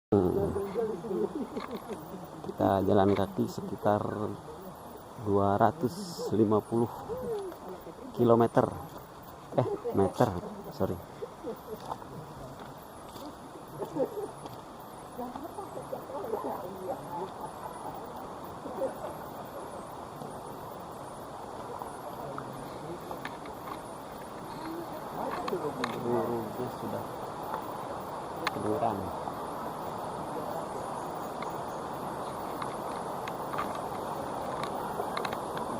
Kita jalan kaki sekitar 250 km meter, sorry. Burungnya sudah kedengeran.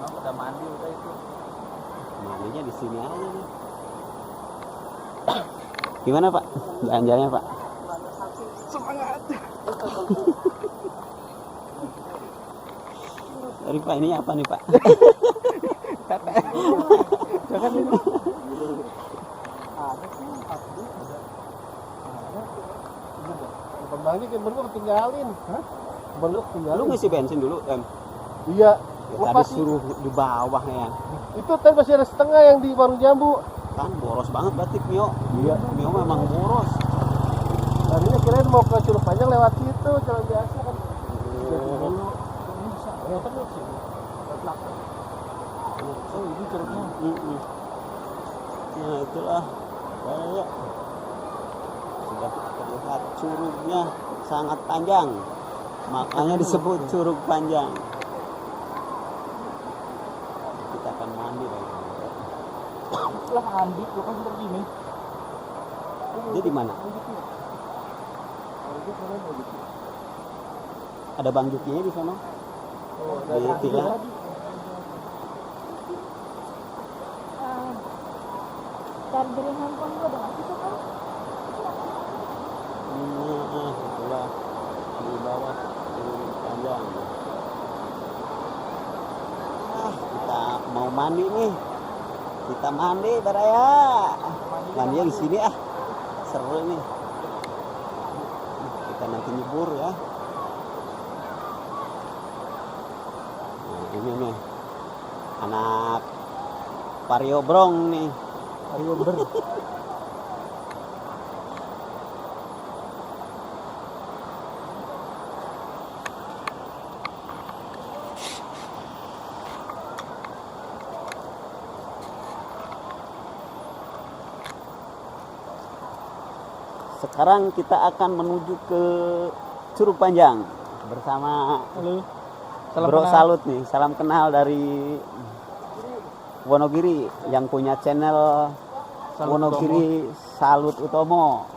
Udah mandi udah itu. Mandinya di sini aja nih. Gimana Pak? Belanjanya Pak? Semangat. Sorry Pak, ini apa nih Pak? Jangan ini. Ada sih, ada. Kembali kan baru tinggalin. Hah? Baru tinggalin. Lu ngisi bensin dulu, Em? Iya. Ya, tadi suruh di bawah ya. Itu tadi masih ada setengah yang di warung jambu. Kan boros banget batik Mio. Iya. Mio memang boros. Tadinya kirain mau ke Curug Panjang lewat situ, jalan biasa kan. Ya kan sih. Oh, ini curugnya. Nah, itulah. Ya. Sudah terlihat curugnya sangat panjang. Makanya disebut Curug Panjang. Kita akan mandi lagi. Lah mandi, lu kan seperti ini. Dia di mana? Ada Bang Jukinya di sana? Oh, di villa. Chargerin handphone gue udah masih tuh kan? Itulah di bawah Curug Panjang. Kita mau mandi nih. Kita mandi Baraya. Mandinya di sini seru nih. Kita nanti nyebur ya. Nah, ini nih anak Vario Brong nih. Ayo ber. Sekarang kita akan menuju ke Curug Panjang bersama Bro kenal. Salut nih. Salam kenal dari Wonogiri yang punya channel Salut Wonogiri Salut Utomo.